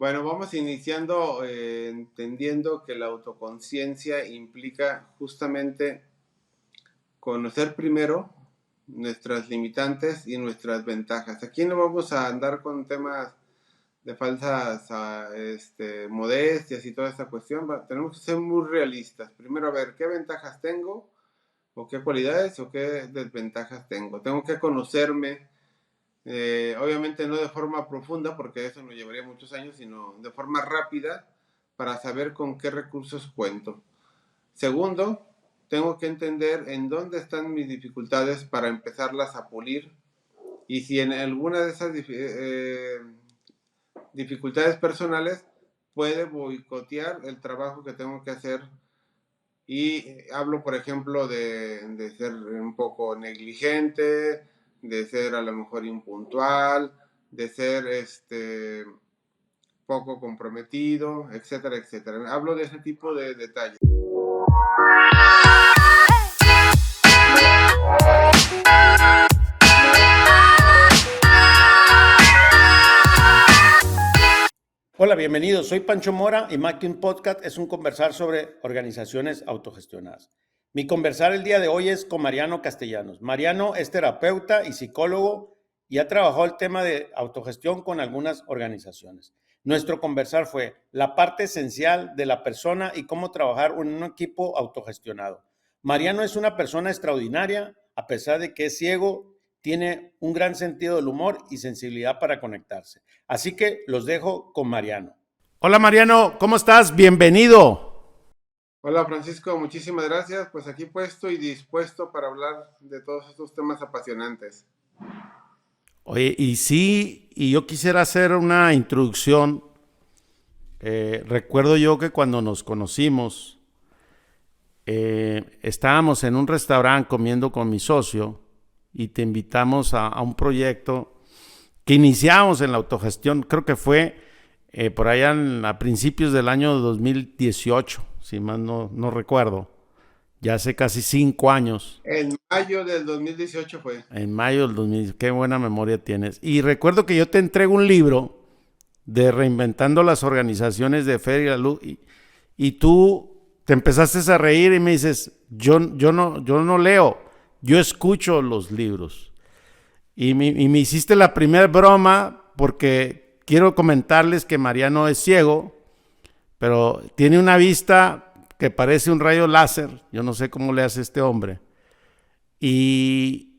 Bueno, vamos iniciando entendiendo que la autoconciencia implica justamente conocer primero nuestras limitantes y nuestras ventajas. Aquí no vamos a andar con temas de falsas modestias y toda esta cuestión. Tenemos que ser muy realistas. Primero, a ver qué ventajas tengo, o qué cualidades o qué desventajas tengo. Tengo que conocerme, obviamente no de forma profunda, porque eso nos llevaría muchos años, sino de forma rápida para saber con qué recursos cuento. Segundo, tengo que entender en dónde están mis dificultades para empezarlas a pulir, y si en alguna de esas dificultades personales puede boicotear el trabajo que tengo que hacer. Y hablo, por ejemplo, de ser un poco negligente, de ser a lo mejor impuntual, de ser poco comprometido, etcétera, etcétera. Hablo de ese tipo de detalles. Hola, bienvenidos. Soy Pancho Mora y Mackin Podcast es un conversar sobre organizaciones autogestionadas. Mi conversar el día de hoy es con Mariano Castellanos. Mariano es terapeuta y psicólogo y ha trabajado el tema de autogestión con algunas organizaciones. Nuestro conversar fue la parte esencial de la persona y cómo trabajar en un equipo autogestionado. Mariano es una persona extraordinaria, a pesar de que es ciego, tiene un gran sentido del humor y sensibilidad para conectarse. Así que los dejo con Mariano. Hola Mariano, ¿cómo estás? Bienvenido. Hola Francisco, muchísimas gracias. Pues aquí puesto y dispuesto para hablar de todos estos temas apasionantes. Oye, y yo quisiera hacer una introducción. Recuerdo yo que cuando nos conocimos, estábamos en un restaurante comiendo con mi socio y te invitamos a un proyecto que iniciamos en la autogestión. Creo que fue por allá a principios del año 2018, si más no recuerdo. Ya hace casi 5 años. En mayo del 2018 fue. En mayo del 2018. Qué buena memoria tienes. Y recuerdo que yo te entrego un libro de Reinventando las Organizaciones de Fer y la Luz, y tú te empezaste a reír y me dices, yo no leo, yo escucho los libros. Y me hiciste la primera broma porque quiero comentarles que Mariano es ciego, pero tiene una vista que parece un rayo láser. Yo no sé cómo le hace este hombre. Y,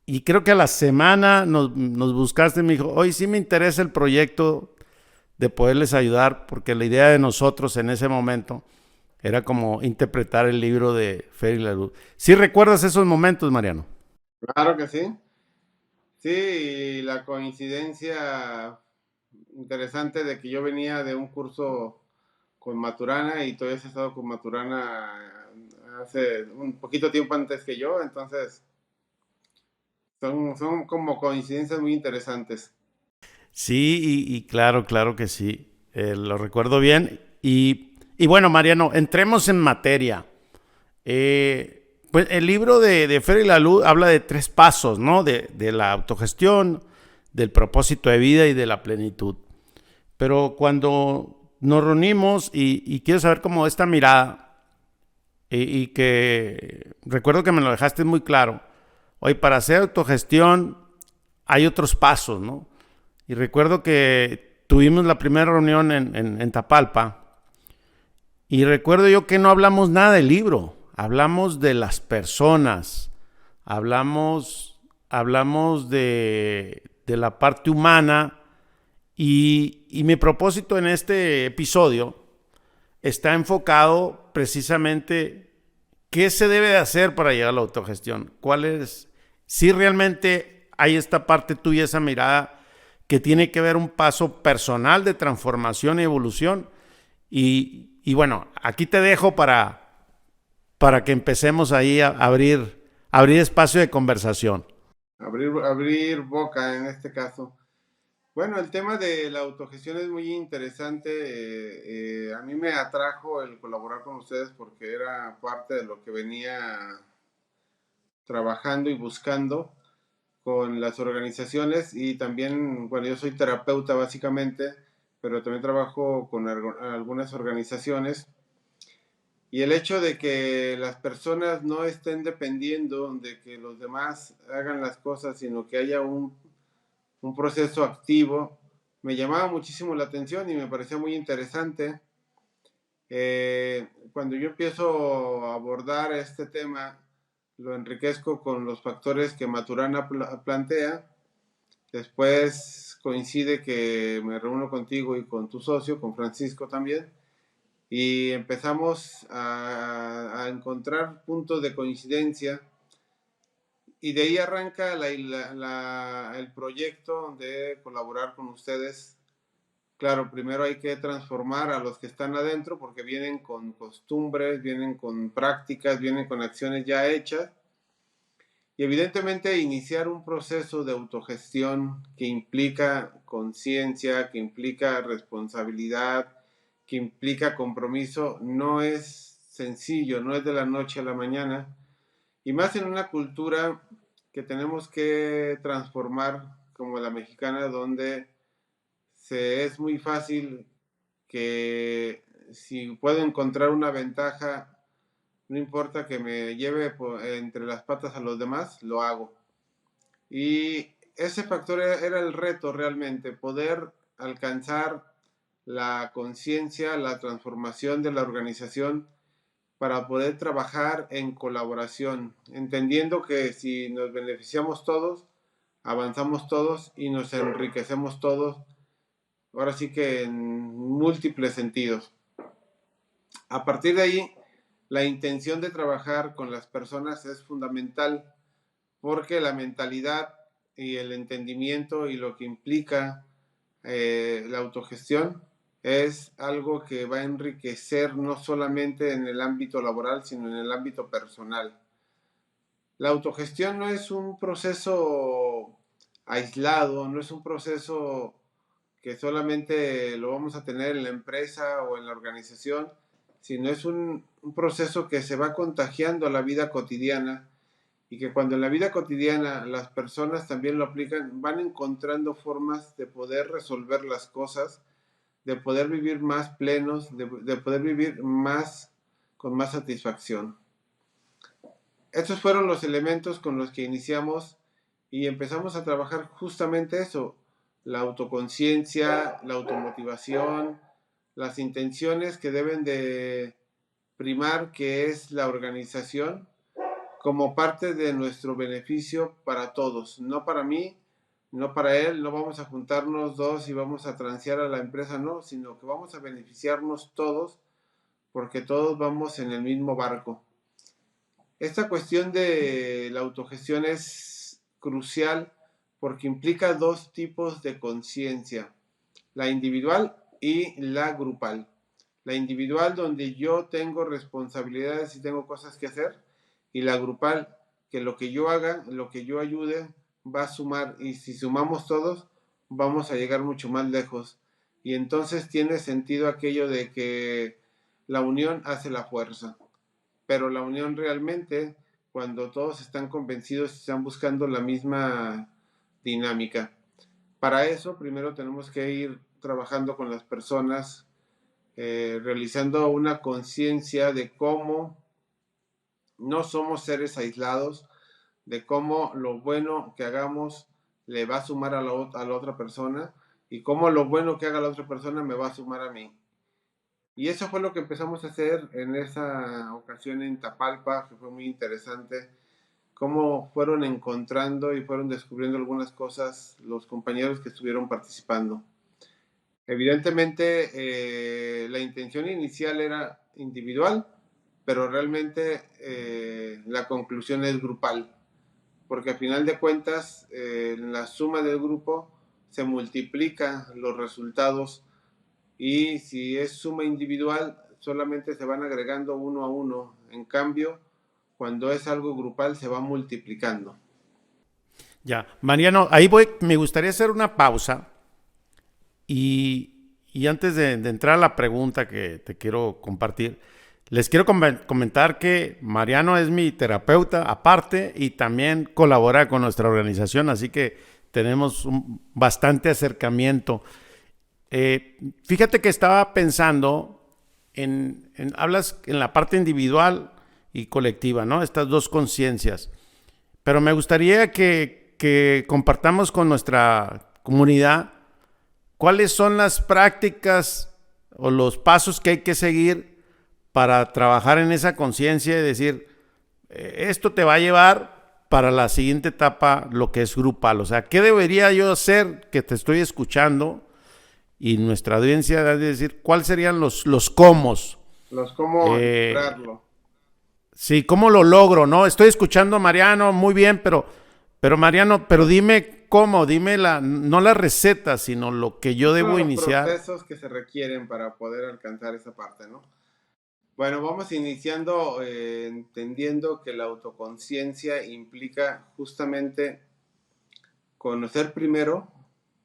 y creo que a la semana nos buscaste y me dijo, hoy sí me interesa el proyecto de poderles ayudar, porque la idea de nosotros en ese momento era como interpretar el libro de Fer y la Luz. ¿Sí recuerdas esos momentos, Mariano? Claro que sí. Sí, y la coincidencia interesante de que yo venía de un curso con Maturana y tú habías estado con Maturana hace un poquito tiempo antes que yo, entonces son como coincidencias muy interesantes. Sí, y claro que sí, lo recuerdo bien. Y bueno, Mariano, entremos en materia. Pues el libro de Fer y la Luz habla de 3 pasos, ¿no? De la autogestión, del propósito de vida y de la plenitud. Pero cuando nos reunimos y quiero saber cómo esta mirada, y que recuerdo que me lo dejaste muy claro, hoy para hacer autogestión hay otros pasos, ¿no? Y recuerdo que tuvimos la primera reunión en Tapalpa, y recuerdo yo que no hablamos nada del libro, hablamos de las personas, hablamos de la parte humana, y mi propósito en este episodio está enfocado precisamente qué se debe de hacer para llegar a la autogestión, cuál es, si realmente hay esta parte tuya, esa mirada que tiene que ver un paso personal de transformación y evolución. Y bueno, aquí te dejo para que empecemos ahí a abrir espacio de conversación. Abrir boca en este caso. Bueno, el tema de la autogestión es muy interesante. A mí me atrajo el colaborar con ustedes porque era parte de lo que venía trabajando y buscando con las organizaciones, y también, bueno, yo soy terapeuta básicamente, pero también trabajo con algunas organizaciones. Y el hecho de que las personas no estén dependiendo de que los demás hagan las cosas, sino que haya un proceso activo, me llamaba muchísimo la atención y me parecía muy interesante. Cuando yo empiezo a abordar este tema, lo enriquezco con los factores que Maturana plantea. Después coincide que me reúno contigo y con tu socio, con Francisco también, y empezamos a encontrar puntos de coincidencia, y de ahí arranca el proyecto de colaborar con ustedes. Claro, primero hay que transformar a los que están adentro porque vienen con costumbres, vienen con prácticas, vienen con acciones ya hechas, y evidentemente iniciar un proceso de autogestión que implica conciencia, que implica responsabilidad, que implica compromiso, no es sencillo, no es de la noche a la mañana, y más en una cultura que tenemos que transformar como la mexicana, donde es muy fácil que si puedo encontrar una ventaja, no importa que me lleve entre las patas a los demás, lo hago. Y ese factor era el reto realmente, poder alcanzar la conciencia, la transformación de la organización para poder trabajar en colaboración, entendiendo que si nos beneficiamos todos, avanzamos todos y nos enriquecemos todos, ahora sí que en múltiples sentidos. A partir de ahí, la intención de trabajar con las personas es fundamental, porque la mentalidad y el entendimiento y lo que implica la autogestión es algo que va a enriquecer no solamente en el ámbito laboral, sino en el ámbito personal. La autogestión no es un proceso aislado, no es un proceso que solamente lo vamos a tener en la empresa o en la organización, sino es un proceso que se va contagiando a la vida cotidiana, y que cuando en la vida cotidiana las personas también lo aplican, van encontrando formas de poder resolver las cosas, de poder vivir más plenos, de poder vivir más con más satisfacción. Estos fueron los elementos con los que iniciamos y empezamos a trabajar justamente eso, la autoconciencia, la automotivación, las intenciones que deben de primar, que es la organización, como parte de nuestro beneficio para todos, no para mí, no para él, no vamos a juntarnos dos y vamos a transear a la empresa, no, sino que vamos a beneficiarnos todos porque todos vamos en el mismo barco. Esta cuestión de la autogestión es crucial porque implica dos tipos de conciencia, la individual y la grupal. La individual, donde yo tengo responsabilidades y tengo cosas que hacer, y la grupal, que lo que yo haga, lo que yo ayude, va a sumar, y si sumamos todos, vamos a llegar mucho más lejos. Y entonces tiene sentido aquello de que la unión hace la fuerza, pero la unión realmente, cuando todos están convencidos y están buscando la misma dinámica. Para eso, primero tenemos que ir trabajando con las personas, realizando una conciencia de cómo no somos seres aislados, de cómo lo bueno que hagamos le va a sumar a la otra persona, y cómo lo bueno que haga la otra persona me va a sumar a mí. Y eso fue lo que empezamos a hacer en esa ocasión en Tapalpa, que fue muy interesante, cómo fueron encontrando y fueron descubriendo algunas cosas los compañeros que estuvieron participando. Evidentemente, la intención inicial era individual, pero realmente la conclusión es grupal, porque a final de cuentas, en la suma del grupo se multiplica los resultados, y si es suma individual, solamente se van agregando uno a uno. En cambio, cuando es algo grupal, se va multiplicando. Ya, Mariano, ahí voy, me gustaría hacer una pausa y antes de entrar a la pregunta que te quiero compartir, les quiero comentar que Mariano es mi terapeuta aparte y también colabora con nuestra organización, así que tenemos bastante acercamiento. Fíjate que estaba pensando hablas en la parte individual y colectiva, ¿no? Estas dos conciencias. Pero me gustaría que compartamos con nuestra comunidad cuáles son las prácticas o los pasos que hay que seguir para trabajar en esa conciencia y decir, esto te va a llevar para la siguiente etapa, lo que es grupal. O sea, ¿qué debería yo hacer que te estoy escuchando? Y nuestra audiencia debe decir, ¿cuáles serían los cómo? Los cómo Eh, lograrlo. sí, ¿cómo lo logro? ¿No? Estoy escuchando a Mariano, muy bien, pero Mariano, pero dime cómo, dime no la receta, sino lo que yo Son debo los iniciar. procesos que se requieren para poder alcanzar esa parte, ¿no? Bueno, vamos iniciando entendiendo que la autoconciencia implica justamente conocer primero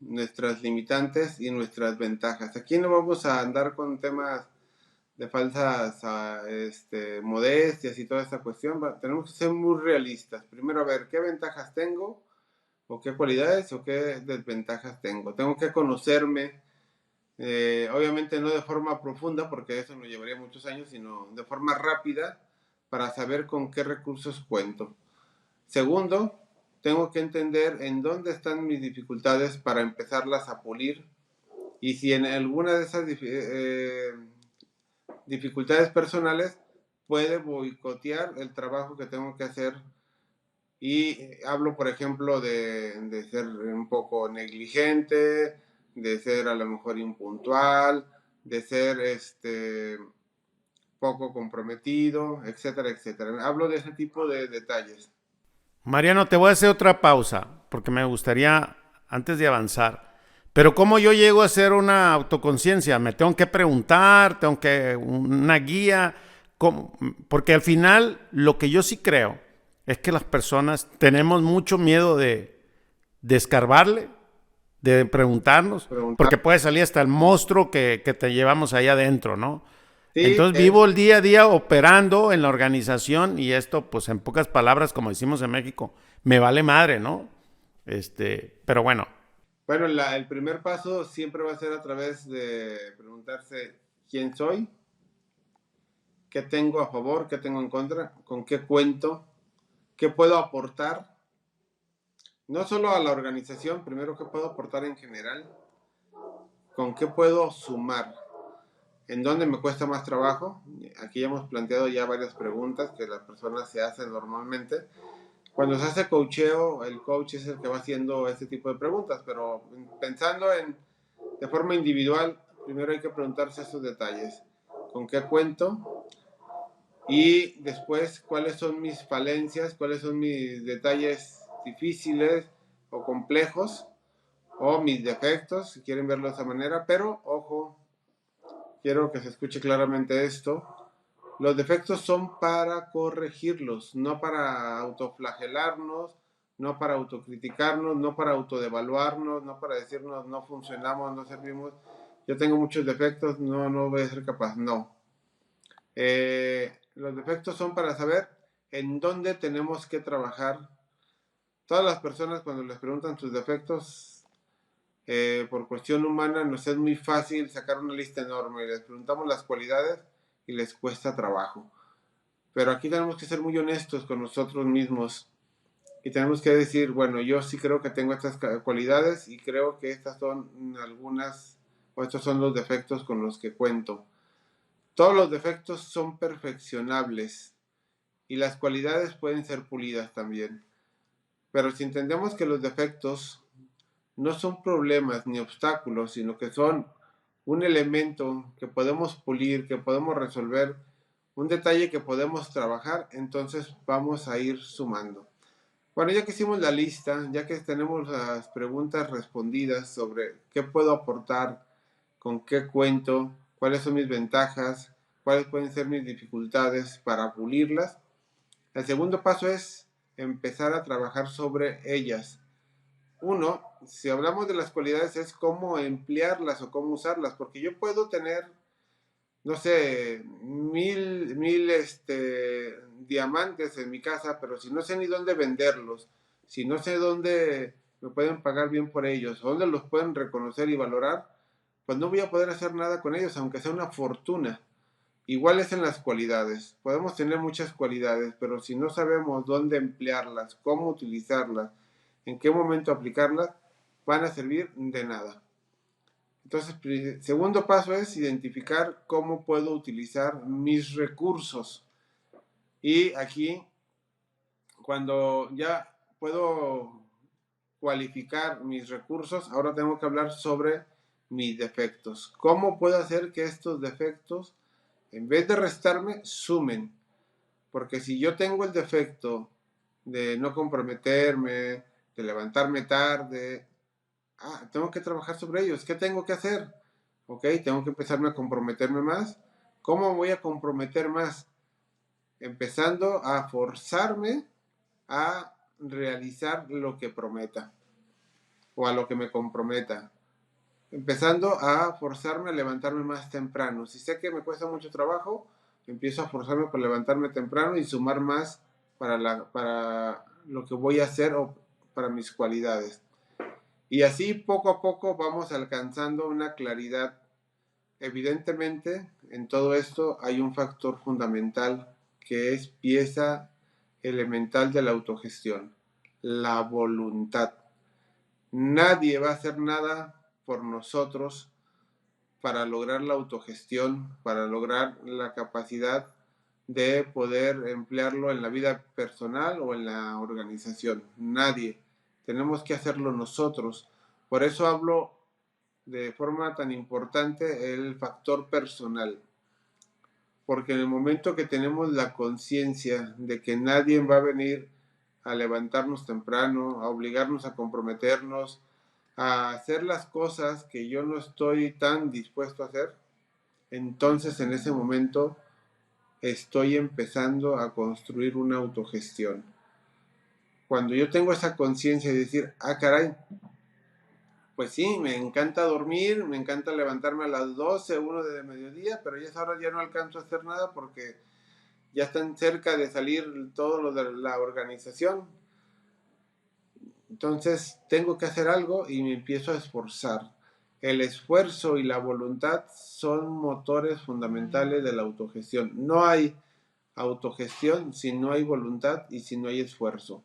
nuestras limitantes y nuestras ventajas. Aquí no vamos a andar con temas de falsas modestias y toda esta cuestión. Tenemos que ser muy realistas. Primero, a ver qué ventajas tengo, o qué cualidades o qué desventajas tengo. Tengo que conocerme, obviamente no de forma profunda, porque eso me llevaría muchos años, sino de forma rápida para saber con qué recursos cuento. Segundo, tengo que entender en dónde están mis dificultades para empezarlas a pulir, y si en alguna de esas dificultades personales puede boicotear el trabajo que tengo que hacer. Y hablo, por ejemplo, de ser un poco negligente, de ser a lo mejor impuntual, de ser poco comprometido, etcétera, etcétera. Hablo de ese tipo de detalles. Mariano, te voy a hacer otra pausa, porque me gustaría, antes de avanzar, pero ¿cómo yo llego a hacer una autoconciencia? Me tengo que preguntar, tengo que una guía, ¿cómo? Porque al final lo que yo sí creo es que las personas tenemos mucho miedo de escarbarle, de preguntarnos, Preguntar. porque puede salir hasta el monstruo que te llevamos ahí adentro, ¿no? Sí, Entonces vivo el día a día operando en la organización y esto, pues en pocas palabras, como decimos en México, me vale madre, ¿no? Pero bueno, bueno, el primer paso siempre va a ser a través de preguntarse quién soy, qué tengo a favor, qué tengo en contra, con qué cuento, qué puedo aportar, no solo a la organización, primero qué puedo aportar en general, con qué puedo sumar, en dónde me cuesta más trabajo. Aquí ya hemos planteado ya varias preguntas que las personas se hacen normalmente. Cuando se hace coacheo, el coach es el que va haciendo este tipo de preguntas, pero pensando de forma individual, primero hay que preguntarse esos detalles. ¿Con qué cuento? Y después, ¿cuáles son mis falencias? ¿Cuáles son mis detalles difíciles o complejos? O mis defectos, si quieren verlo de esa manera. Pero, ojo, quiero que se escuche claramente esto. Los defectos son para corregirlos, no para autoflagelarnos, no para autocriticarnos, no para autodevaluarnos, no para decirnos no funcionamos, no servimos. Yo tengo muchos defectos, no voy a ser capaz, no. Los defectos son para saber en dónde tenemos que trabajar. Todas las personas cuando les preguntan sus defectos, por cuestión humana, nos es muy fácil sacar una lista enorme. Les preguntamos las cualidades y les cuesta trabajo. Pero aquí tenemos que ser muy honestos con nosotros mismos y tenemos que decir, bueno, yo sí creo que tengo estas cualidades y creo que estas son algunas, o estos son los defectos con los que cuento. Todos los defectos son perfeccionables y las cualidades pueden ser pulidas también. Pero si entendemos que los defectos no son problemas ni obstáculos, sino que son un elemento que podemos pulir, que podemos resolver, un detalle que podemos trabajar, entonces vamos a ir sumando. Bueno, ya que hicimos la lista, ya que tenemos las preguntas respondidas sobre qué puedo aportar, con qué cuento, cuáles son mis ventajas, cuáles pueden ser mis dificultades para pulirlas, el segundo paso es empezar a trabajar sobre ellas. Uno, si hablamos de las cualidades, es cómo emplearlas o cómo usarlas, porque yo puedo tener, no sé, mil diamantes en mi casa, pero si no sé ni dónde venderlos, si no sé dónde me pueden pagar bien por ellos, o dónde los pueden reconocer y valorar, pues no voy a poder hacer nada con ellos, aunque sea una fortuna. Igual es en las cualidades. Podemos tener muchas cualidades, pero si no sabemos dónde emplearlas, cómo utilizarlas, en qué momento aplicarlas, van a servir de nada. Entonces, segundo paso es identificar cómo puedo utilizar mis recursos. Y aquí, cuando ya puedo cualificar mis recursos, ahora tengo que hablar sobre mis defectos. ¿Cómo puedo hacer que estos defectos, en vez de restarme, sumen? Porque si yo tengo el defecto de no comprometerme, de levantarme tarde, tengo que trabajar sobre ellos. ¿Qué tengo que hacer? Ok, tengo que empezarme a comprometerme más. ¿Cómo voy a comprometer más? Empezando a forzarme a realizar lo que prometa o a lo que me comprometa. Empezando a forzarme a levantarme más temprano. Si sé que me cuesta mucho trabajo, empiezo a forzarme para levantarme temprano y sumar más para lo que voy a hacer o para mis cualidades. Y así poco a poco vamos alcanzando una claridad. Evidentemente, en todo esto hay un factor fundamental que es pieza elemental de la autogestión, la voluntad. Nadie va a hacer nada por nosotros para lograr la autogestión, para lograr la capacidad de poder emplearlo en la vida personal o en la organización. Nadie. Tenemos que hacerlo nosotros. Por eso hablo de forma tan importante el factor personal. Porque en el momento que tenemos la conciencia de que nadie va a venir a levantarnos temprano, a obligarnos a comprometernos, a hacer las cosas que yo no estoy tan dispuesto a hacer, entonces en ese momento estoy empezando a construir una autogestión. Cuando yo tengo esa conciencia de decir, caray, pues sí, me encanta dormir, me encanta levantarme a las 12, 1 de mediodía, pero ya ahora ya no alcanzo a hacer nada porque ya están cerca de salir todo lo de la organización. Entonces tengo que hacer algo y me empiezo a esforzar. El esfuerzo y la voluntad son motores fundamentales de la autogestión. No hay autogestión si no hay voluntad y si no hay esfuerzo.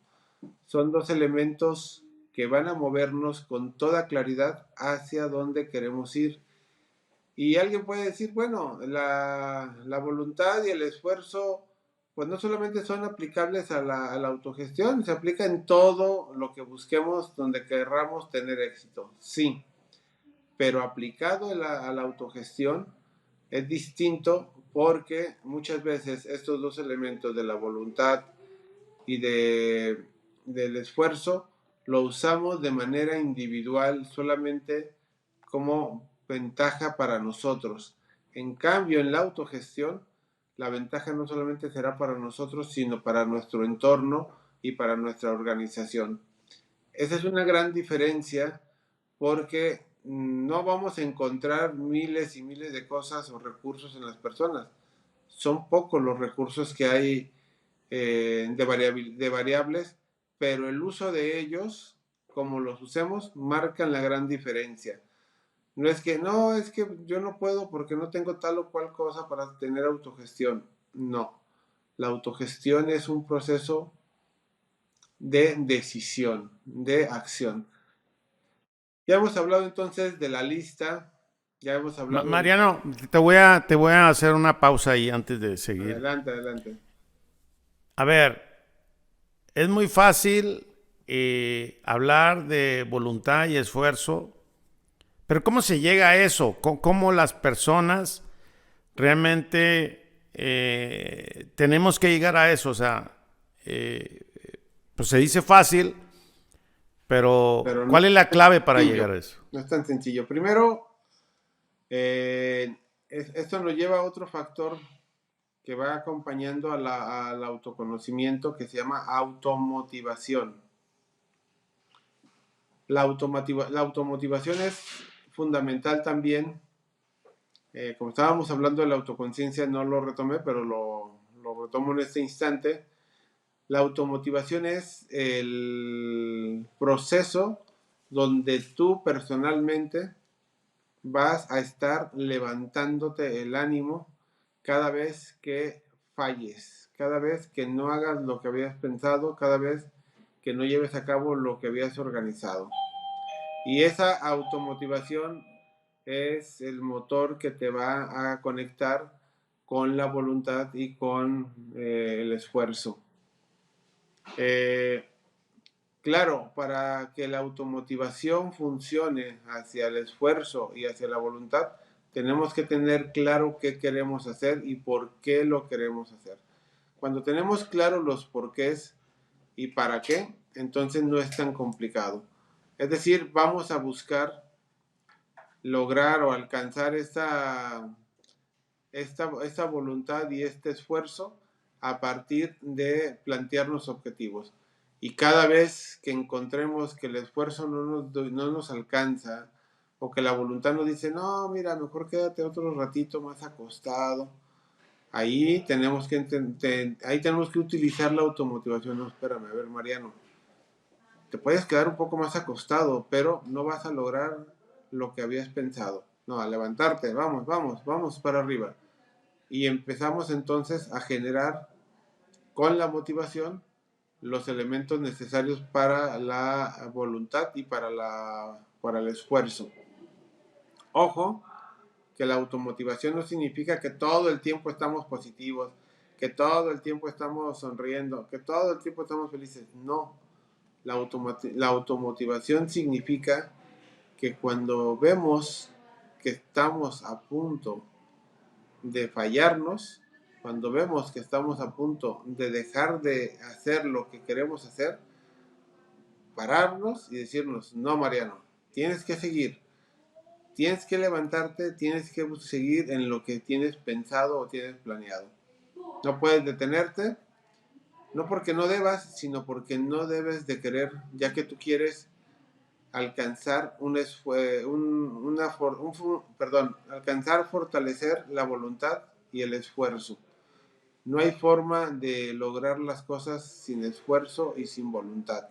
Son dos elementos que van a movernos con toda claridad hacia donde queremos ir. Y alguien puede decir, bueno, la voluntad y el esfuerzo, pues no solamente son aplicables a la autogestión, se aplica en todo lo que busquemos donde querramos tener éxito. Sí, pero aplicado a la autogestión es distinto porque muchas veces estos dos elementos de la voluntad y del esfuerzo lo usamos de manera individual solamente como ventaja para nosotros. En cambio, en la autogestión, la ventaja no solamente será para nosotros, sino para nuestro entorno y para nuestra organización. Esa es una gran diferencia porque no vamos a encontrar miles y miles de cosas o recursos en las personas. Son pocos los recursos que hay de variables, pero el uso de ellos, como los usemos, marcan la gran diferencia. No es que, no, es que yo no puedo porque no tengo tal o cual cosa para tener autogestión. No, la autogestión es un proceso de decisión, de acción. Ya hemos hablado entonces de la lista, ya hemos hablado de... Mariano, te voy a hacer una pausa ahí antes de seguir. Adelante, adelante. A ver, es muy fácil hablar de voluntad y esfuerzo, pero ¿cómo se llega a eso? ¿Cómo las personas realmente tenemos que llegar a eso? O sea, pues se dice fácil, pero Pero no ¿cuál es la clave para sencillo, llegar a eso? no es tan sencillo. Primero, esto nos lleva a otro factor que va acompañando al autoconocimiento que se llama automotivación. La automotivación es fundamental también. Como estábamos hablando de la autoconciencia, no lo retomé, pero lo retomo en este instante. La automotivación es el proceso donde tú personalmente vas a estar levantándote el ánimo cada vez que falles, cada vez que no hagas lo que habías pensado, cada vez que no lleves a cabo lo que habías organizado. Y esa automotivación es el motor que te va a conectar con la voluntad y con el esfuerzo. Claro, para que la automotivación funcione hacia el esfuerzo y hacia la voluntad, tenemos que tener claro qué queremos hacer y por qué lo queremos hacer. Cuando tenemos claro los porqués y para qué, entonces no es tan complicado. Es decir, vamos a buscar lograr o alcanzar esta voluntad y este esfuerzo a partir de plantearnos objetivos. Y cada vez que encontremos que el esfuerzo no nos alcanza o que la voluntad nos dice, no, mira, mejor quédate otro ratito más acostado, ahí tenemos que utilizar la automotivación. No, espérame, a ver, Mariano, te puedes quedar un poco más acostado, pero no vas a lograr lo que habías pensado. No, a levantarte, vamos, vamos, vamos para arriba. Y empezamos entonces a generar con la motivación los elementos necesarios para la voluntad y para el esfuerzo. Ojo, que la automotivación no significa que todo el tiempo estamos positivos, que todo el tiempo estamos sonriendo, que todo el tiempo estamos felices. No, la automotivación significa que cuando vemos que estamos a punto de fallarnos, cuando vemos que estamos a punto de dejar de hacer lo que queremos hacer, pararnos y decirnos, no, Mariano, tienes que seguir, tienes que levantarte, tienes que seguir en lo que tienes pensado o tienes planeado. No puedes detenerte, no porque no debas, sino porque no debes de querer, ya que tú quieres alcanzar alcanzar, fortalecer la voluntad y el esfuerzo. No hay forma de lograr las cosas sin esfuerzo y sin voluntad.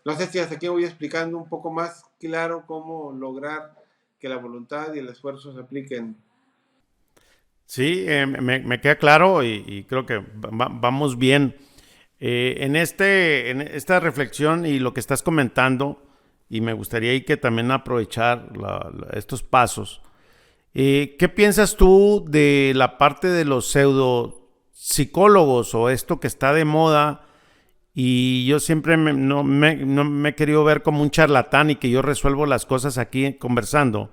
No sé si hasta aquí voy explicando un poco más claro cómo lograr que la voluntad y el esfuerzo se apliquen. Sí, me queda claro y creo que vamos bien. En esta reflexión y lo que estás comentando, y me gustaría ahí que también aprovechar estos pasos. ¿Qué piensas tú de la parte de los pseudo psicólogos o esto que está de moda? Y yo siempre no me he querido ver como un charlatán y que yo resuelvo las cosas aquí conversando.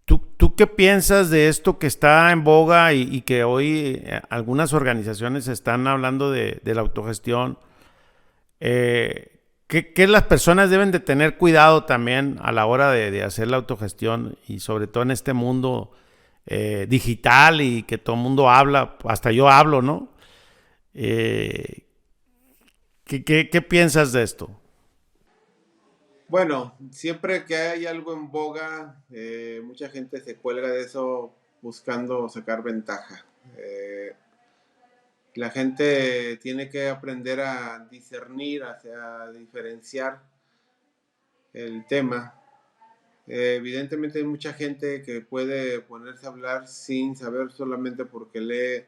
¿Tú qué piensas de esto que está en boga y que hoy algunas organizaciones están hablando de la autogestión? ¿Qué las personas deben de tener cuidado también a la hora de hacer la autogestión y sobre todo en este mundo digital y que todo el mundo habla, hasta yo hablo, ¿no? Eh, ¿Qué piensas de esto? Bueno, siempre que hay algo en boga, mucha gente se cuelga de eso buscando sacar ventaja. La gente tiene que aprender a discernir, a diferenciar el tema. Evidentemente hay mucha gente que puede ponerse a hablar sin saber, solamente porque lee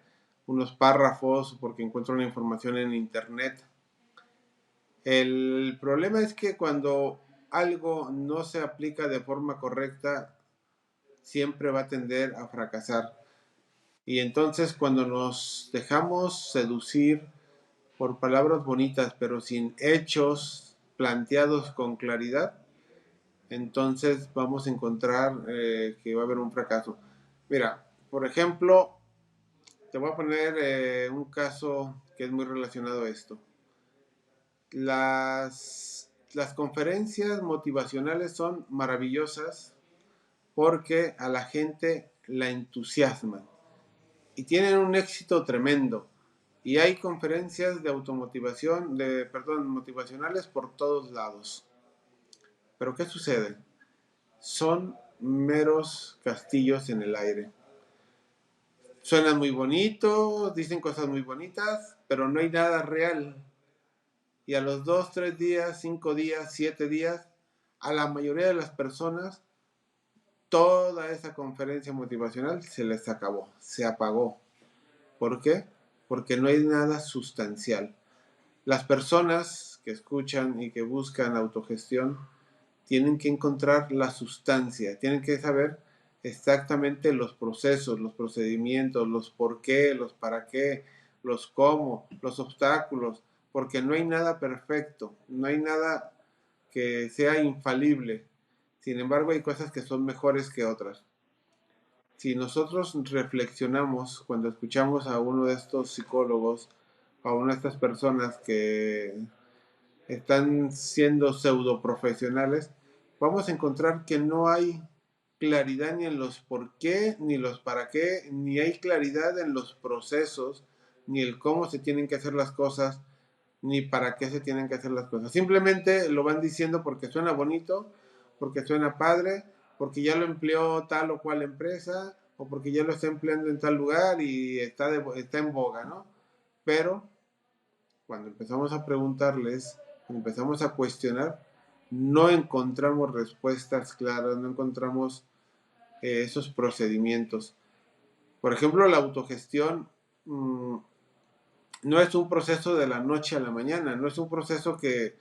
unos párrafos o porque encuentra una información en internet. El problema es que cuando algo no se aplica de forma correcta, siempre va a tender a fracasar. Y entonces cuando nos dejamos seducir por palabras bonitas, pero sin hechos planteados con claridad, entonces vamos a encontrar que va a haber un fracaso. Mira, por ejemplo, te voy a poner un caso que es muy relacionado a esto. Las conferencias motivacionales son maravillosas porque a la gente la entusiasman y tienen un éxito tremendo. Y hay conferencias de motivacionales por todos lados. Pero ¿qué sucede? Son meros castillos en el aire. Suenan muy bonitos, dicen cosas muy bonitas, pero no hay nada real. Y a los 2, 3 días, 5 días, 7 días, a la mayoría de las personas toda esa conferencia motivacional se les acabó, se apagó. ¿Por qué? Porque no hay nada sustancial. Las personas que escuchan y que buscan autogestión tienen que encontrar la sustancia, tienen que saber exactamente los procesos, los procedimientos, los por qué, los para qué, los cómo, los obstáculos, porque no hay nada perfecto, no hay nada que sea infalible. Sin embargo, hay cosas que son mejores que otras. Si nosotros reflexionamos cuando escuchamos a uno de estos psicólogos, a una de estas personas que están siendo pseudo profesionales, vamos a encontrar que no hay claridad ni en los por qué, ni los para qué, ni hay claridad en los procesos, ni el cómo se tienen que hacer las cosas, ni para qué se tienen que hacer las cosas. Simplemente lo van diciendo porque suena bonito, porque suena padre, porque ya lo empleó tal o cual empresa, o porque ya lo está empleando en tal lugar y está en boga, ¿no? Pero cuando empezamos a preguntarles, cuando empezamos a cuestionar, no encontramos respuestas claras, no encontramos esos procedimientos. Por ejemplo, la autogestión no es un proceso de la noche a la mañana, no es un proceso que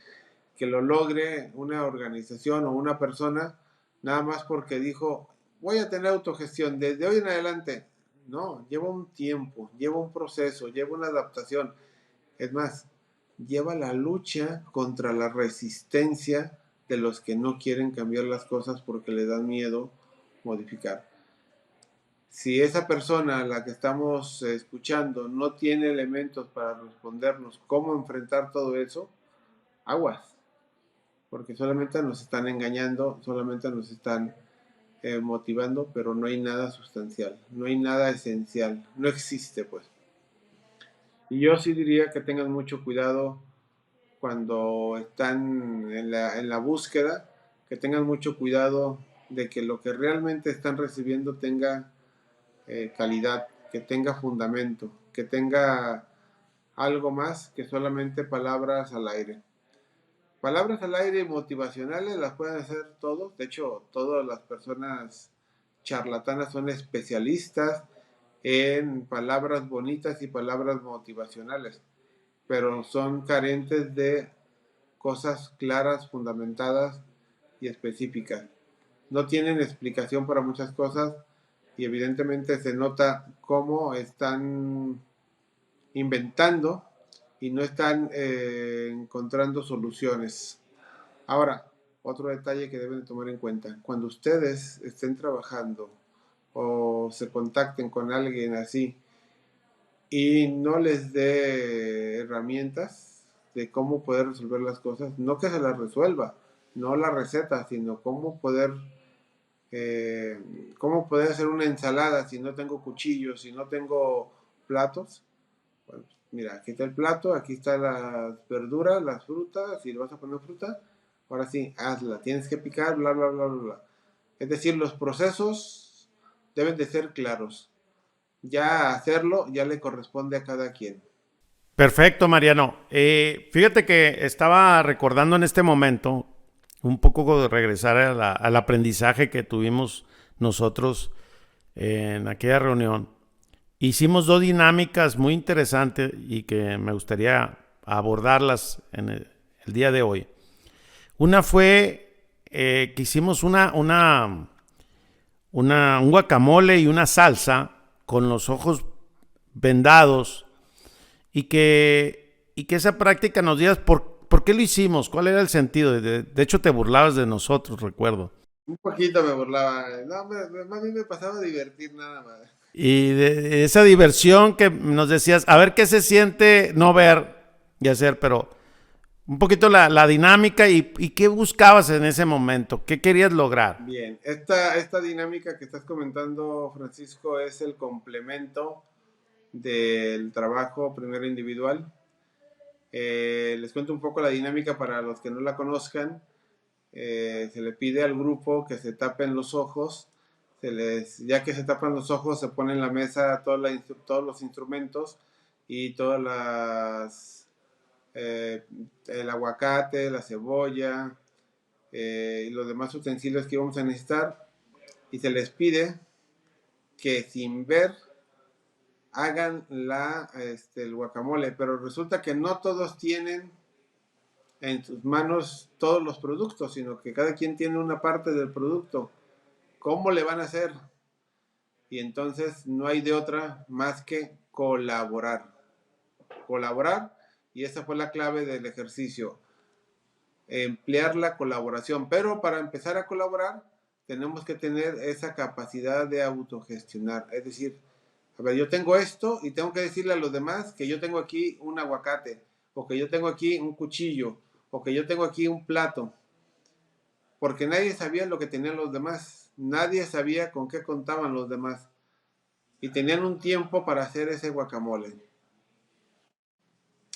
lo logre una organización o una persona nada más porque dijo, voy a tener autogestión desde hoy en adelante. No, lleva un tiempo, lleva un proceso, lleva una adaptación. Es más, lleva la lucha contra la resistencia de los que no quieren cambiar las cosas porque le dan miedo modificar. Si esa persona a la que estamos escuchando no tiene elementos para respondernos cómo enfrentar todo eso, aguas, porque solamente nos están engañando, solamente nos están motivando, pero no hay nada sustancial, no hay nada esencial, no existe pues. Y yo sí diría que tengan mucho cuidado cuando están en la búsqueda, que tengan mucho cuidado de que lo que realmente están recibiendo tenga calidad, que tenga fundamento, que tenga algo más que solamente palabras al aire. Palabras al aire motivacionales las pueden hacer todos, de hecho todas las personas charlatanas son especialistas en palabras bonitas y palabras motivacionales, pero son carentes de cosas claras, fundamentadas y específicas. No tienen explicación para muchas cosas y evidentemente se nota cómo están inventando y no están encontrando soluciones. Ahora, otro detalle que deben tomar en cuenta, cuando ustedes estén trabajando o se contacten con alguien así y no les dé herramientas de cómo poder resolver las cosas, no que se las resuelva, no la receta, sino eh, cómo poder hacer una ensalada si no tengo cuchillos, si no tengo platos. Bueno, mira, aquí está el plato, aquí están las verduras, las frutas, si le vas a poner fruta, ahora sí, hazla, tienes que picar, bla, bla, bla, bla, bla. Es decir, los procesos deben de ser claros. Ya hacerlo ya le corresponde a cada quien. Perfecto, Mariano. Fíjate que estaba recordando en este momento un poco de regresar al aprendizaje que tuvimos nosotros en aquella reunión. Hicimos dos dinámicas muy interesantes y que me gustaría abordarlas en el día de hoy. Una fue que hicimos un guacamole y una salsa con los ojos vendados y que esa práctica nos digas por qué lo hicimos, cuál era el sentido. De hecho, te burlabas de nosotros, recuerdo. Un poquito me burlaba. No, más bien me pasaba a divertir nada más. Y de esa diversión que nos decías, a ver qué se siente no ver y hacer, pero un poquito la dinámica y qué buscabas en ese momento, qué querías lograr. Bien, esta dinámica que estás comentando, Francisco, es el complemento del trabajo primero individual. Les cuento un poco la dinámica para los que no la conozcan. Se le pide al grupo que se tapen los ojos. Ya que se tapan los ojos, se pone en la mesa todos los instrumentos y todas el aguacate, la cebolla y los demás utensilios que íbamos a necesitar. y se les pide que sin ver hagan el guacamole, pero resulta que no todos tienen en sus manos todos los productos, sino que cada quien tiene una parte del producto. ¿Cómo le van a hacer? Y entonces no hay de otra más que colaborar. Colaborar, y esa fue la clave del ejercicio, emplear la colaboración. Pero para empezar a colaborar, tenemos que tener esa capacidad de autogestionar. Es decir, a ver, yo tengo esto y tengo que decirle a los demás que yo tengo aquí un aguacate, o que yo tengo aquí un cuchillo, o que yo tengo aquí un plato, porque nadie sabía lo que tenían los demás, nadie sabía con qué contaban los demás, y tenían un tiempo para hacer ese guacamole.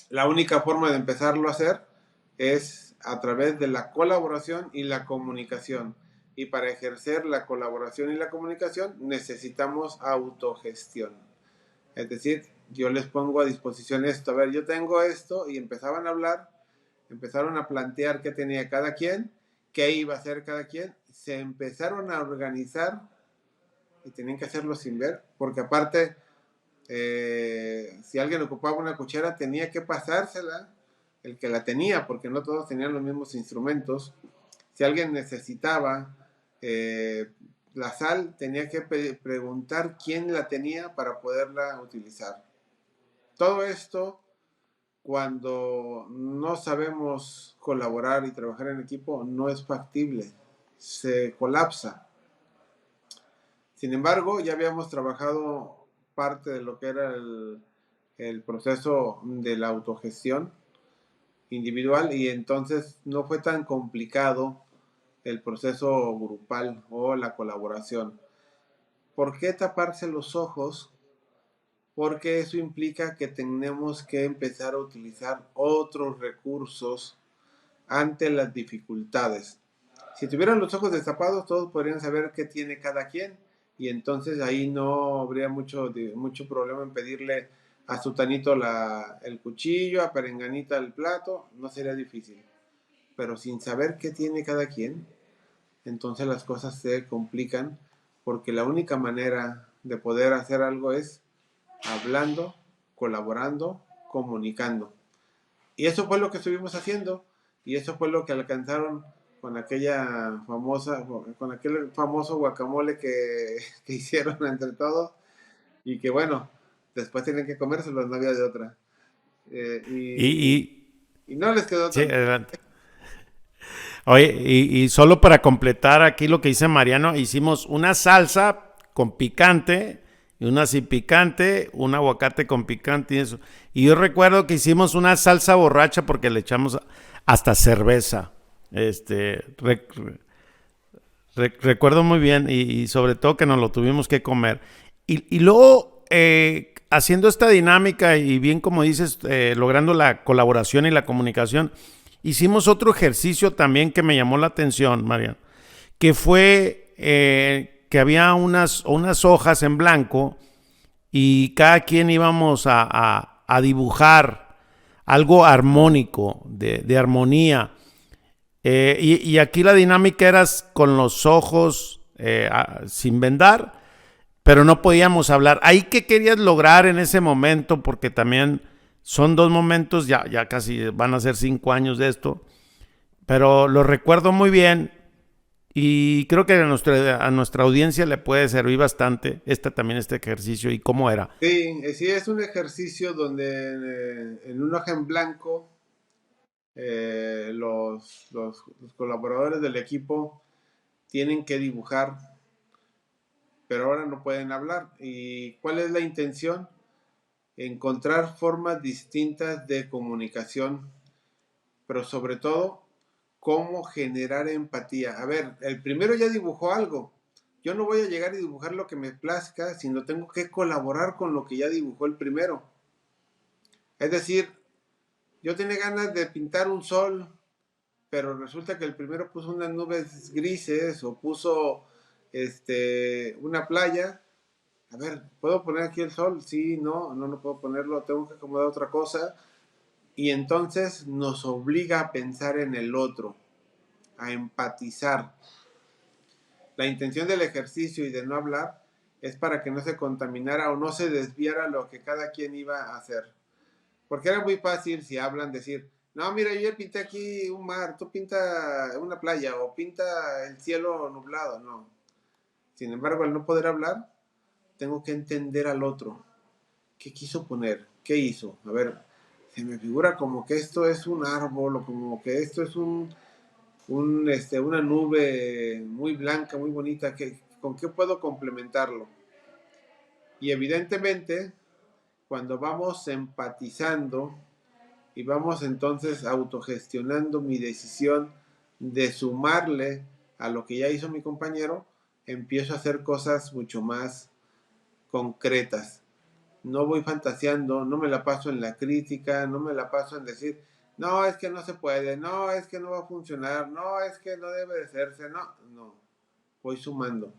La única forma de empezarlo a hacer es a través de la colaboración y la comunicación. Y para ejercer la colaboración y la comunicación necesitamos autogestión. Es decir, yo les pongo a disposición esto. A ver, yo tengo esto, y empezaban a hablar, empezaron a plantear qué tenía cada quien, qué iba a hacer cada quien. Se empezaron a organizar y tenían que hacerlo sin ver, porque aparte, si alguien ocupaba una cuchara, tenía que pasársela el que la tenía, porque no todos tenían los mismos instrumentos. Si alguien necesitaba la sal, tenía que preguntar quién la tenía para poderla utilizar. Todo esto, cuando no sabemos colaborar y trabajar en equipo, no es factible, se colapsa. Sin embargo, ya habíamos trabajado parte de lo que era el proceso de la autogestión individual, y entonces no fue tan complicado el proceso grupal o la colaboración. ¿Por qué taparse los ojos? Porque eso implica que tenemos que empezar a utilizar otros recursos ante las dificultades. Si tuvieran los ojos destapados, todos podrían saber qué tiene cada quien, y entonces ahí no habría mucho problema en pedirle a Sutanito el cuchillo, a Perenganita el plato, no sería difícil. Pero sin saber qué tiene cada quien, entonces las cosas se complican, porque la única manera de poder hacer algo es hablando, colaborando, comunicando. Y eso fue lo que estuvimos haciendo, y eso fue lo que alcanzaron con con aquel famoso guacamole que hicieron entre todos, y que bueno, después tienen que comérselo, no había de otra. Eh, Y, y, y no les quedó sí, tan... adelante. Oye, y solo para completar aquí lo que dice Mariano, hicimos una salsa con picante y una sin picante, un aguacate con picante y eso. Y yo recuerdo que hicimos una salsa borracha porque le echamos hasta cerveza. Recuerdo muy bien y sobre todo que nos lo tuvimos que comer. Y luego, haciendo esta dinámica y bien como dices, logrando la colaboración y la comunicación, hicimos otro ejercicio también que me llamó la atención, Mariano, que fue que había unas hojas en blanco y cada quien íbamos a dibujar algo armónico, de armonía. Y aquí la dinámica era con los ojos sin vendar, pero no podíamos hablar. ¿Ahí qué querías lograr en ese momento? Porque también son dos momentos, ya casi van a ser 5 años de esto, pero lo recuerdo muy bien y creo que a nuestra audiencia le puede servir bastante este ejercicio y cómo era. Sí, sí, es un ejercicio donde en una hoja en blanco los colaboradores del equipo tienen que dibujar, pero ahora no pueden hablar. ¿Y cuál es la intención? Encontrar formas distintas de comunicación, pero sobre todo, cómo generar empatía. A ver, el primero ya dibujó algo. Yo no voy a llegar y dibujar lo que me plazca, sino tengo que colaborar con lo que ya dibujó el primero. Es decir, yo tenía ganas de pintar un sol, pero resulta que el primero puso unas nubes grises o puso una playa. A ver, ¿puedo poner aquí el sol? Sí, no puedo ponerlo, tengo que acomodar otra cosa. Y entonces nos obliga a pensar en el otro, a empatizar. La intención del ejercicio y de no hablar es para que no se contaminara o no se desviara lo que cada quien iba a hacer. Porque era muy fácil si hablan decir, no, mira, yo ya pinté aquí un mar, tú pinta una playa o pinta el cielo nublado. No. Sin embargo, al no poder hablar, tengo que entender al otro. ¿Qué quiso poner? ¿Qué hizo? A ver, se me figura como que esto es un árbol o como que esto es una nube muy blanca, muy bonita. ¿Con qué puedo complementarlo? Y evidentemente, cuando vamos empatizando y vamos entonces autogestionando mi decisión de sumarle a lo que ya hizo mi compañero, empiezo a hacer cosas mucho más concretas. No voy fantaseando, no me la paso en la crítica, no me la paso en decir, no, es que no se puede, no, es que no va a funcionar, no, es que no debe de hacerse, no, voy sumando.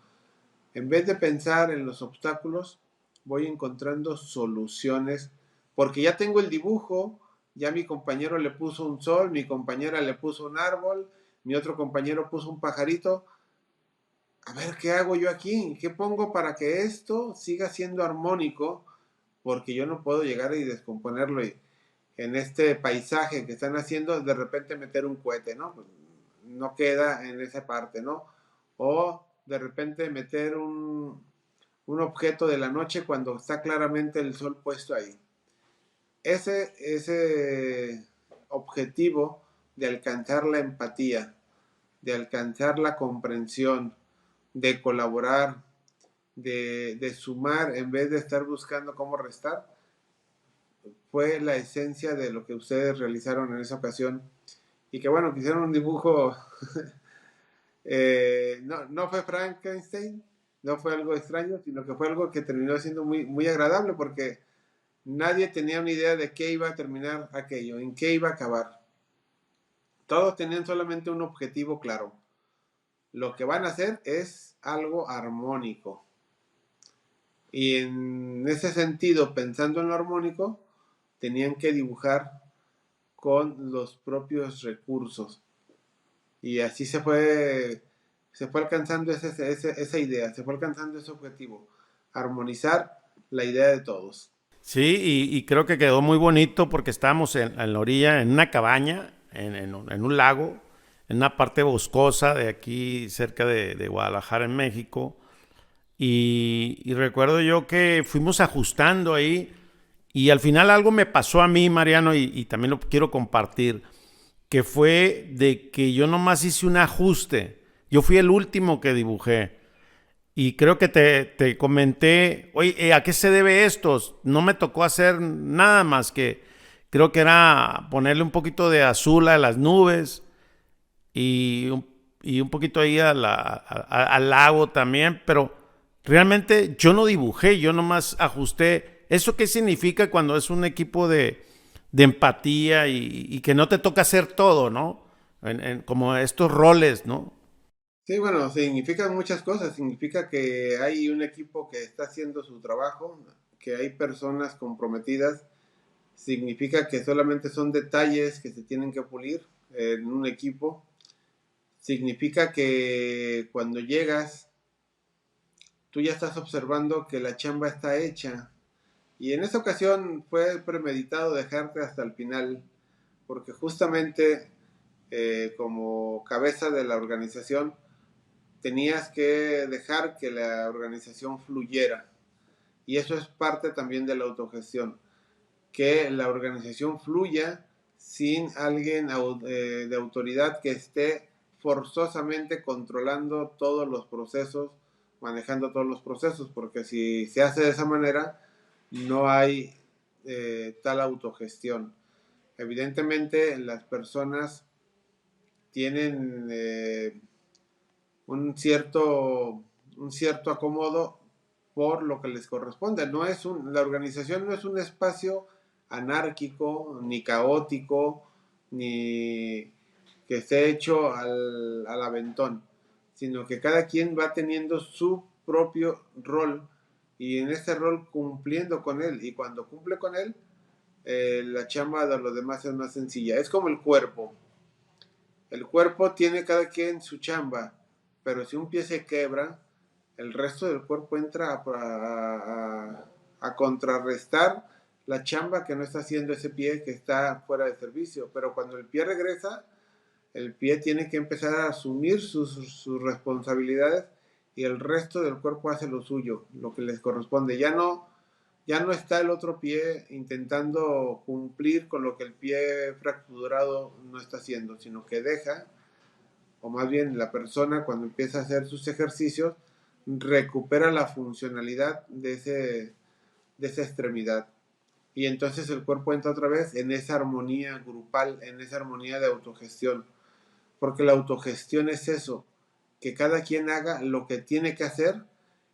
En vez de pensar en los obstáculos, voy encontrando soluciones, porque ya tengo el dibujo, ya mi compañero le puso un sol, mi compañera le puso un árbol, mi otro compañero puso un pajarito. A ver, ¿qué hago yo aquí? ¿Qué pongo para que esto siga siendo armónico? Porque yo no puedo llegar y descomponerlo y en este paisaje que están haciendo, de repente meter un cohete, ¿no? Pues no queda en esa parte, ¿no? O de repente meter un objeto de la noche cuando está claramente el sol puesto ahí. Ese objetivo de alcanzar la empatía, de alcanzar la comprensión, de colaborar, de sumar en vez de estar buscando cómo restar, fue la esencia de lo que ustedes realizaron en esa ocasión. Y que bueno, que hicieron un dibujo, no fue Frankenstein, no fue algo extraño, sino que fue algo que terminó siendo muy, muy agradable porque nadie tenía una idea de qué iba a terminar aquello, en qué iba a acabar. Todos tenían solamente un objetivo claro. Lo que van a hacer es algo armónico. Y en ese sentido, pensando en lo armónico, tenían que dibujar con los propios recursos. Y así se fue alcanzando esa idea, se fue alcanzando ese objetivo, armonizar la idea de todos. Sí, y creo que quedó muy bonito porque estábamos en la orilla, en una cabaña, en un lago, en una parte boscosa de aquí cerca de Guadalajara, en México. Y recuerdo yo que fuimos ajustando ahí y al final algo me pasó a mí, Mariano, y también lo quiero compartir, que fue de que yo nomás hice un ajuste. Yo fui el último que dibujé. Y creo que te comenté, oye, ¿a qué se debe esto? No me tocó hacer nada más que, creo que era ponerle un poquito de azul a las nubes y un poquito ahí al lago también, pero realmente yo no dibujé, yo nomás ajusté. ¿Eso qué significa cuando es un equipo de empatía y que no te toca hacer todo, ¿no? Como estos roles, ¿no? Sí, bueno, significa muchas cosas. Significa que hay un equipo que está haciendo su trabajo, que hay personas comprometidas. Significa que solamente son detalles que se tienen que pulir en un equipo. Significa que cuando llegas, tú ya estás observando que la chamba está hecha. Y en esta ocasión fue premeditado dejarte hasta el final, porque justamente como cabeza de la organización tenías que dejar que la organización fluyera. Y eso es parte también de la autogestión, que la organización fluya sin alguien de autoridad que esté forzosamente controlando todos los procesos, manejando todos los procesos, porque si se hace de esa manera, no hay tal autogestión. Evidentemente, las personas tienen un cierto acomodo por lo que les corresponde. La organización no es un espacio anárquico, ni caótico, ni que esté hecho al aventón, sino que cada quien va teniendo su propio rol y en ese rol cumpliendo con él. Y cuando cumple con él, la chamba de los demás es más sencilla. Es como el cuerpo. El cuerpo tiene cada quien su chamba, pero si un pie se quebra, el resto del cuerpo entra a contrarrestar la chamba que no está haciendo ese pie que está fuera de servicio. Pero cuando el pie regresa, el pie tiene que empezar a asumir sus responsabilidades y el resto del cuerpo hace lo suyo, lo que les corresponde. Ya no está el otro pie intentando cumplir con lo que el pie fracturado no está haciendo, sino que deja, o más bien la persona cuando empieza a hacer sus ejercicios, recupera la funcionalidad de esa extremidad. Y entonces el cuerpo entra otra vez en esa armonía grupal, en esa armonía de autogestión. Porque la autogestión es eso, que cada quien haga lo que tiene que hacer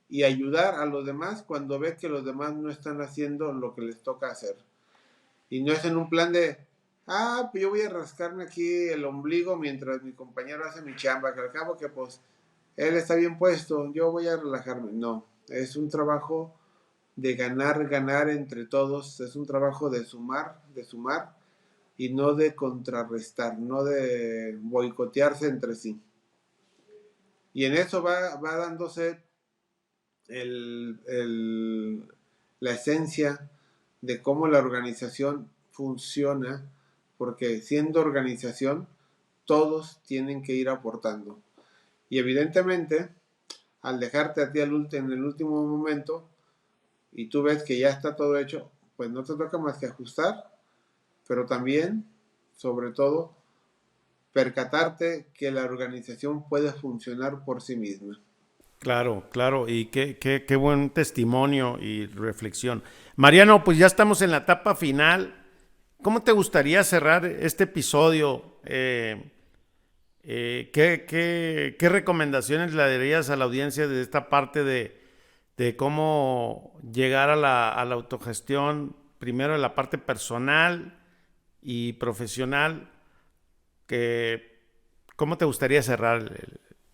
y ayudar a los demás cuando ve que los demás no están haciendo lo que les toca hacer. Y no es en un plan de, pues yo voy a rascarme aquí el ombligo mientras mi compañero hace mi chamba, que al cabo que pues él está bien puesto, yo voy a relajarme. No, es un trabajo de ganar entre todos, es un trabajo de sumar y no de contrarrestar, no de boicotearse entre sí. Y en eso va dándose la esencia de cómo la organización funciona, porque siendo organización, todos tienen que ir aportando. Y evidentemente, al dejarte a ti en el último momento, y tú ves que ya está todo hecho, pues no te toca más que ajustar, pero también, sobre todo, percatarte que la organización puede funcionar por sí misma. Claro, claro, y qué buen testimonio y reflexión. Mariano, pues ya estamos en la etapa final. ¿Cómo te gustaría cerrar este episodio? ¿Qué recomendaciones le darías a la audiencia de esta parte de cómo llegar a la autogestión, primero en la parte personal y profesional? ¿Cómo te gustaría cerrar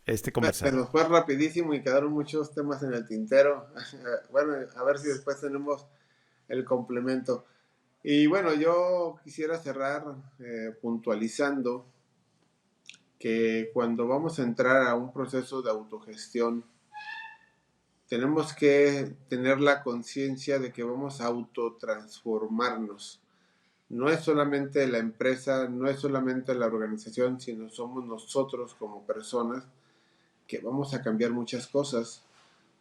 este Se conversatorio? nos fue rapidísimo y quedaron muchos temas en el tintero. Bueno, a ver si después tenemos el complemento. Y bueno, yo quisiera cerrar puntualizando que cuando vamos a entrar a un proceso de autogestión, tenemos que tener la conciencia de que vamos a autotransformarnos. No es solamente la empresa, no es solamente la organización, sino somos nosotros como personas que vamos a cambiar muchas cosas.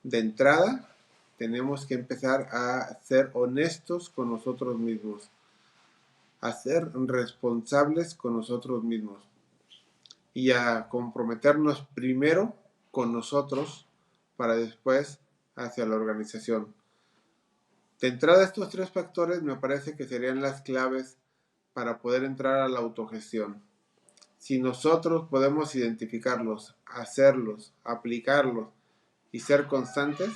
De entrada, tenemos que empezar a ser honestos con nosotros mismos, a ser responsables con nosotros mismos y a comprometernos primero con nosotros para después hacia la organización. De entrada, estos tres factores me parece que serían las claves para poder entrar a la autogestión. Si nosotros podemos identificarlos, hacerlos, aplicarlos y ser constantes,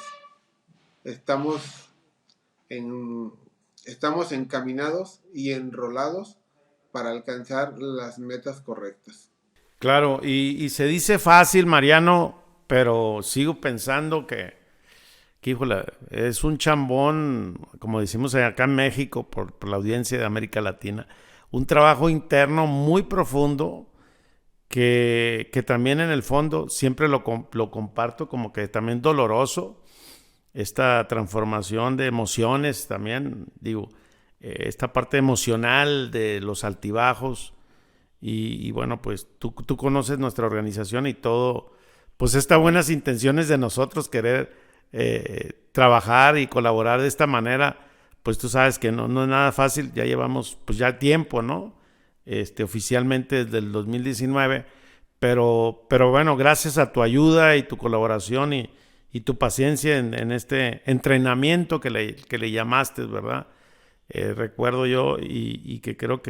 estamos encaminados y enrolados para alcanzar las metas correctas. Claro, y se dice fácil, Mariano, pero sigo pensando que híjole, es un chambón, como decimos acá en México, por la audiencia de América Latina, un trabajo interno muy profundo que también en el fondo siempre lo comparto como que también doloroso, esta transformación de emociones también, digo, esta parte emocional de los altibajos y bueno, pues tú conoces nuestra organización y todo, pues estas buenas intenciones de nosotros querer trabajar y colaborar de esta manera, pues tú sabes que no es nada fácil, ya llevamos pues ya tiempo, ¿no? Oficialmente desde el 2019, pero bueno, gracias a tu ayuda y tu colaboración y tu paciencia en este entrenamiento que le llamaste, ¿verdad? Recuerdo yo y que creo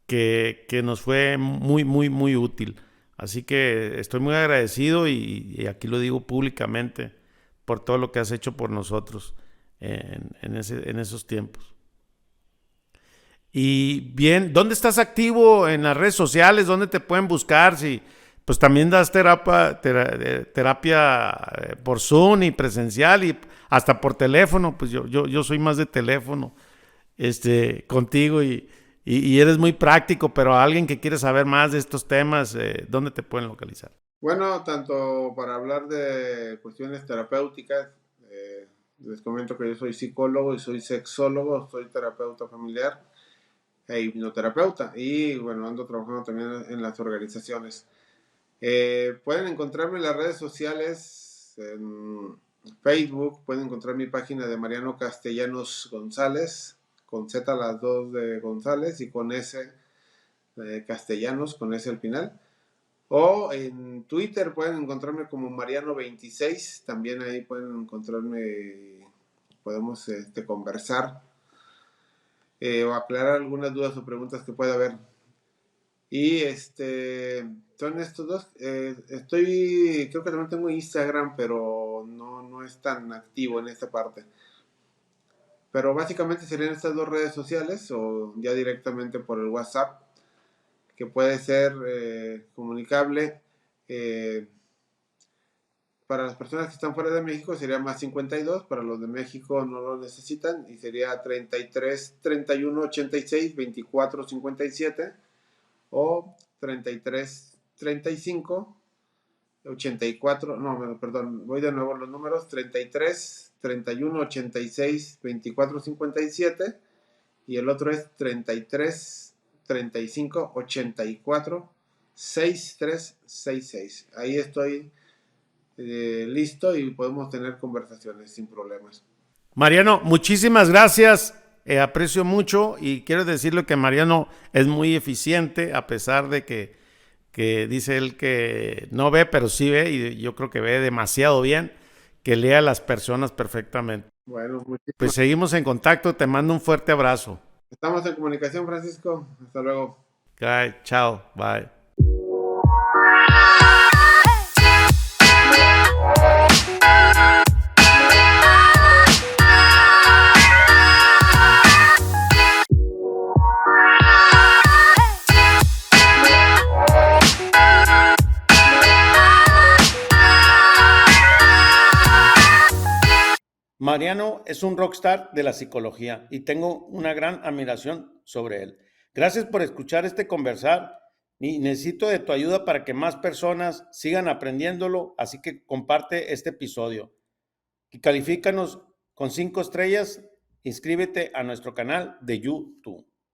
que nos fue muy, muy, muy útil. Así que estoy muy agradecido y aquí lo digo públicamente por todo lo que has hecho por nosotros en esos tiempos. Y bien, ¿dónde estás activo en las redes sociales? ¿Dónde te pueden buscar? Si, pues también das terapia por Zoom y presencial y hasta por teléfono. Pues yo soy más de teléfono contigo y eres muy práctico, pero a alguien que quiere saber más de estos temas, ¿dónde te pueden localizar? Bueno, tanto para hablar de cuestiones terapéuticas, les comento que yo soy psicólogo y soy sexólogo, soy terapeuta familiar e hipnoterapeuta y bueno, ando trabajando también en las organizaciones. Pueden encontrarme en las redes sociales, en Facebook, pueden encontrar mi página de Mariano Castellanos González, con Z las dos de González y con S de Castellanos, con S al final. O en Twitter pueden encontrarme como Mariano26, también ahí pueden encontrarme, podemos conversar o aclarar algunas dudas o preguntas que pueda haber. Y son estos dos. Creo que también tengo Instagram, pero no es tan activo en esta parte. Pero básicamente serían estas dos redes sociales o ya directamente por el WhatsApp, que puede ser comunicable. Eh, para las personas que están fuera de México sería más 52, para los de México no lo necesitan y sería 33 31 86 24 57 o 33 35 84, no, perdón, voy de nuevo los números, 33 31 86 24 57 y el otro es 33 35 84 63 66. Ahí estoy listo y podemos tener conversaciones sin problemas. Mariano, muchísimas gracias. Aprecio mucho y quiero decirle que Mariano es muy eficiente a pesar de que dice él que no ve, pero sí ve y yo creo que ve demasiado bien, que lee a las personas perfectamente. Bueno, Pues muchísimas. seguimos en contacto, te mando un fuerte abrazo. Estamos en comunicación, Francisco. Hasta luego. Okay, chao, bye. Mariano es un rockstar de la psicología y tengo una gran admiración sobre él. Gracias por escuchar este conversar y necesito de tu ayuda para que más personas sigan aprendiéndolo, así que comparte este episodio y califícanos con 5 estrellas, inscríbete a nuestro canal de YouTube.